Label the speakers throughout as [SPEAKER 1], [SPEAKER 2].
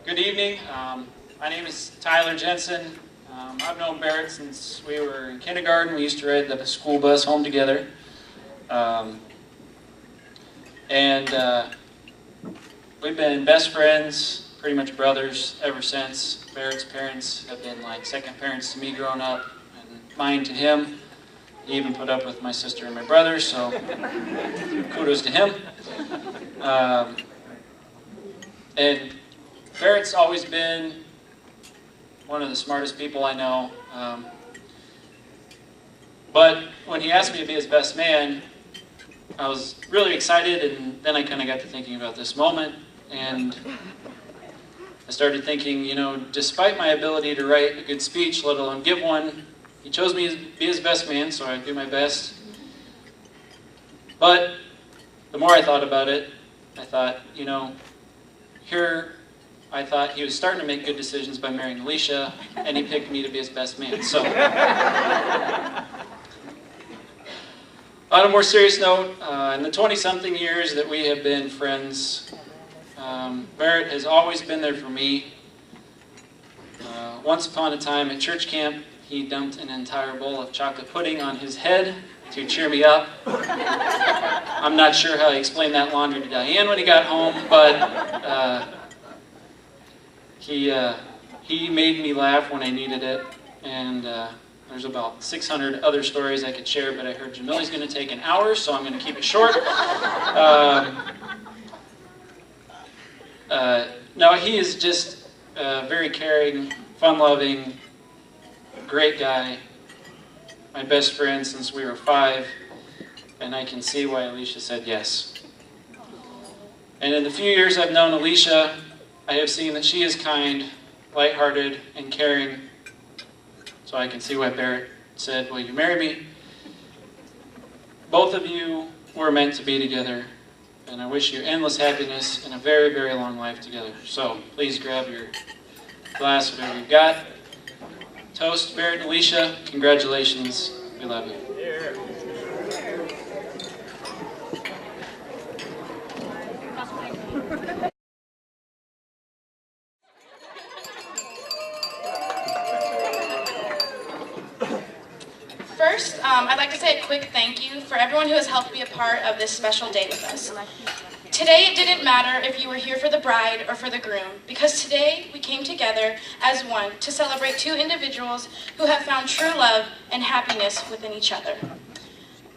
[SPEAKER 1] Good evening. My name is Tyler Jensen. I've known Barrett since we were in kindergarten. We used to ride the school bus home together. We've been best friends, pretty much brothers, ever since. Barrett's parents have been like second parents to me growing up, and mine to him. He even put up with my sister and my brother, so kudos to him. And Barrett's always been one of the smartest people I know. But when he asked me to be his best man, I was really excited, and then I kind of got to thinking about this moment, and I started thinking, you know, despite my ability to write a good speech, let alone give one, he chose me to be his best man, so I do my best. But the more I thought about it, I thought, you know, I thought he was starting to make good decisions by marrying Alicia, and he picked me to be his best man. So, on a more serious note, in the 20-something years that we have been friends, Barrett has always been there for me. Once upon a time at church camp, he dumped an entire bowl of chocolate pudding on his head to cheer me up. I'm not sure how he explained that laundry to Diane when he got home, but he made me laugh when I needed it, and there's about 600 other stories I could share, but I heard Jamili's going to take an hour, so I'm going to keep it short. No, he is just a very caring, fun-loving, great guy. My best friend since we were 5, and I can see why Alicia said yes. And in the few years I've known Alicia, I have seen that she is kind, lighthearted, and caring. So I can see why Barrett said, "Will you marry me?" Both of you were meant to be together, and I wish you endless happiness and a very, very long life together. So please grab your glass, whatever you've got. Toast, Barrett and Alicia. Congratulations. We love you.
[SPEAKER 2] First, I'd like to say a quick thank you for everyone who has helped be a part of this special day with us. Today, it didn't matter if you were here for the bride or for the groom, because today we came together as one to celebrate two individuals who have found true love and happiness within each other.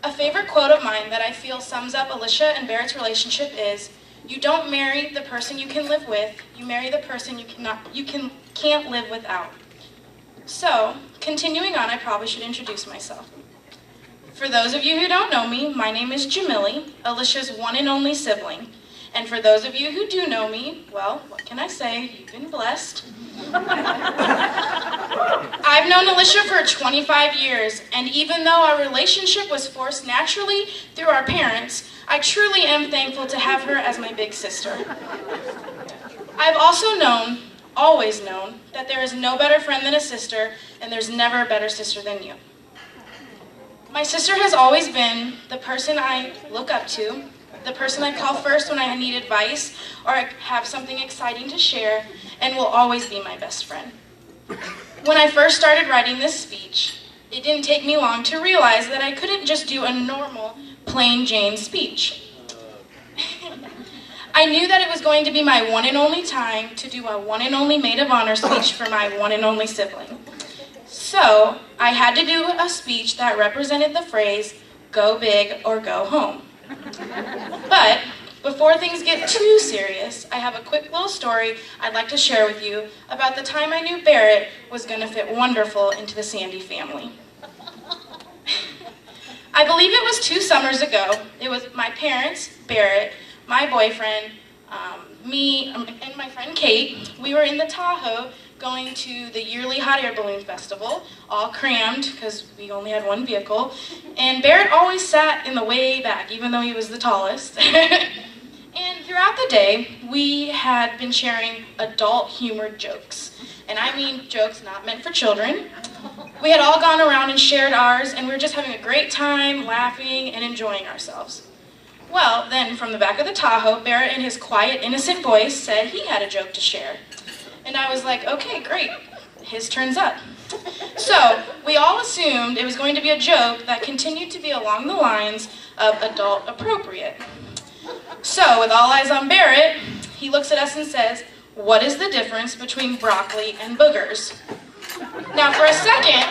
[SPEAKER 2] A favorite quote of mine that I feel sums up Alicia and Barrett's relationship is, "You don't marry the person you can live with, you marry the person you can't live without." So, continuing on, I probably should introduce myself. For those of you who don't know me, my name is Jamili, Alicia's one and only sibling. And for those of you who do know me, well, what can I say? You've been blessed. I've known Alicia for 25 years, and even though our relationship was forced naturally through our parents, I truly am thankful to have her as my big sister. I've also always known, that there is no better friend than a sister, and there's never a better sister than you. My sister has always been the person I look up to, the person I call first when I need advice or I have something exciting to share, and will always be my best friend. When I first started writing this speech, it didn't take me long to realize that I couldn't just do a normal, plain Jane speech. I knew that it was going to be my one and only time to do a one and only maid of honor speech for my one and only sibling. So, I had to do a speech that represented the phrase, "Go big or go home." But, before things get too serious, I have a quick little story I'd like to share with you about the time I knew Barrett was going to fit wonderful into the Sandy family. I believe it was 2 summers ago. It was my parents, Barrett, my boyfriend, me, and my friend Kate. We were in the Tahoe going to the yearly hot air balloon festival, all crammed because we only had one vehicle. And Barrett always sat in the way back, even though he was the tallest. And throughout the day, we had been sharing adult humor jokes. And I mean jokes not meant for children. We had all gone around and shared ours, and we were just having a great time, laughing and enjoying ourselves. Well, then, from the back of the Tahoe, Barrett, in his quiet, innocent voice, said he had a joke to share. And I was like, okay, great, his turn's up. So we all assumed it was going to be a joke that continued to be along the lines of adult appropriate. So with all eyes on Barrett, he looks at us and says, what is the difference between broccoli and boogers? Now for a second,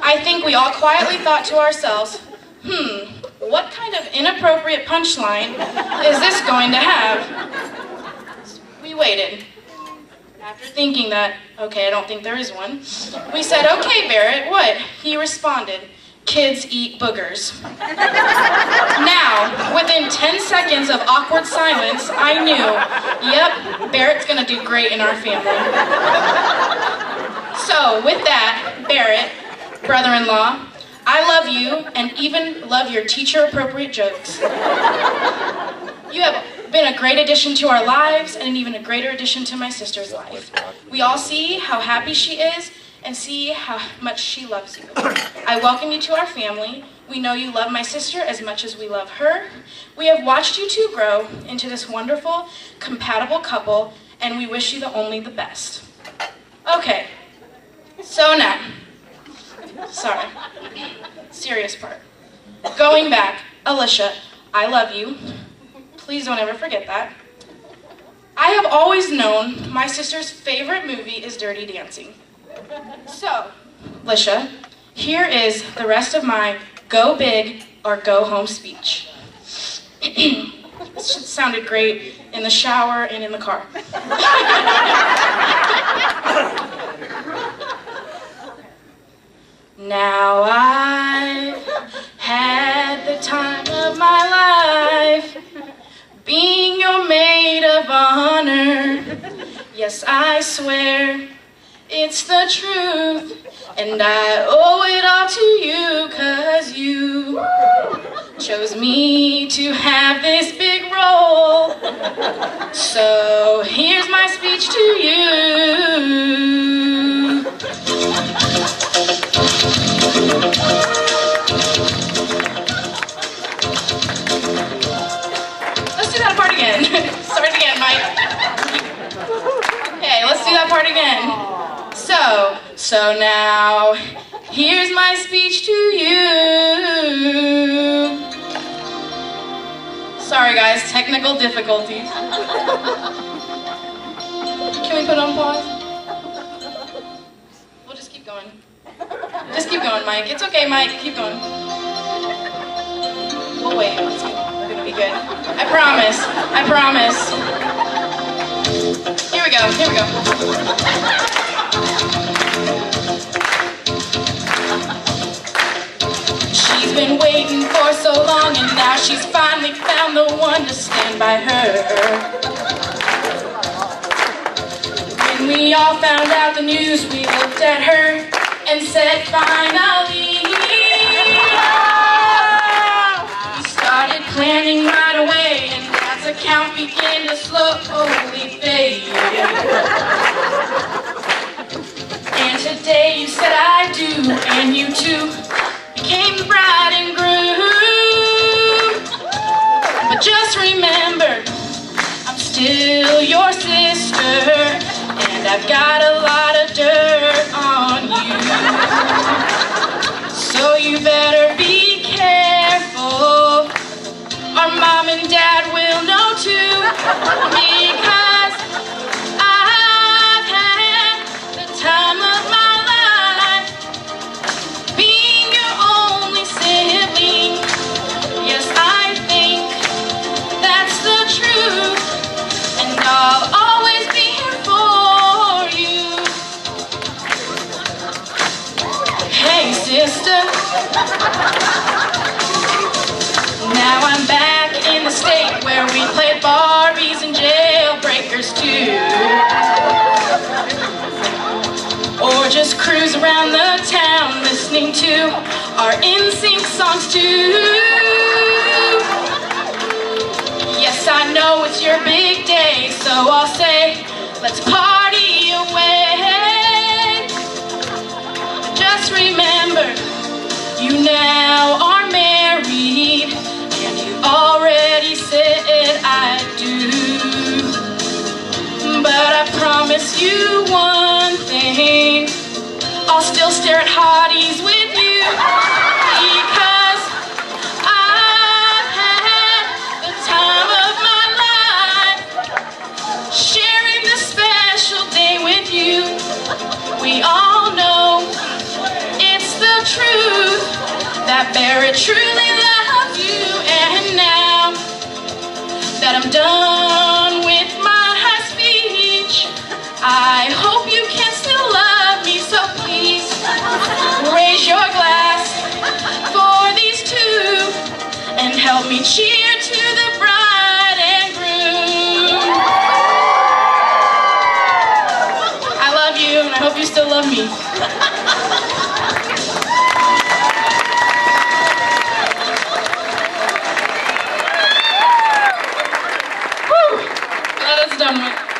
[SPEAKER 2] I think we all quietly thought to ourselves, what kind of inappropriate punchline is this going to have? We waited. After thinking that, okay, I don't think there is one, we said, okay, Barrett, what? He responded, kids eat boogers. Now, within 10 seconds of awkward silence, I knew, yep, Barrett's gonna do great in our family. So, with that, Barrett, brother-in-law, I love you and even love your teacher-appropriate jokes. You have been a great addition to our lives and even a greater addition to my sister's life. We all see how happy she is and see how much she loves you. I welcome you to our family. We know you love my sister as much as we love her. We have watched you two grow into this wonderful, compatible couple, and we wish you only the best. Okay, so now, sorry, serious part. Going back, Alicia, I love you. Please don't ever forget that. I have always known my sister's favorite movie is Dirty Dancing. So, Alicia, here is the rest of my go big or go home speech. This sounded great in the shower and in the car. Now I've had the time of my life, being your maid of honor. Yes, I swear it's the truth, and I owe it all to you, 'cause you chose me to have this big role. So here's my speech to you. Let's do that part again. Start it again, Mike. Okay, let's do that part again. So now, here's my speech to you. Sorry guys, technical difficulties. Can we put on pause? We'll just keep going. Just keep going, Mike. It's okay, Mike. Keep going. We'll wait. It's gonna be good. I promise. I promise. Here we go. Here we go. She's been waiting for so long, and now she's finally found the one to stand by her. When we all found out the news, we looked at her and said, finally. We started planning right away, and as the count began to slowly fade. And today you said I do, and you too became the bride and groom. But just remember, I'm still your sister, and I've got a lot of dirt on you. So you better be careful, or mom and dad will know too, because I've had the time of my life, being your only sibling. Yes, I think that's the truth, and I'll always be here for you. Hey, sister. Now I'm back in the state where we play Barbies and jailbreakers too. Or just cruise around the town listening to our NSYNC songs too. Yes, I know it's your big day, so I'll say, let's party away. Just remember, you now are married, and you already said I do. But I promise you very truly love you. And now that I'm done with my high speech, I hope you can still love me, so please raise your glass for these two and help me cheer to the bride and groom. I love you, and I hope you still love me. Whew, that is done with.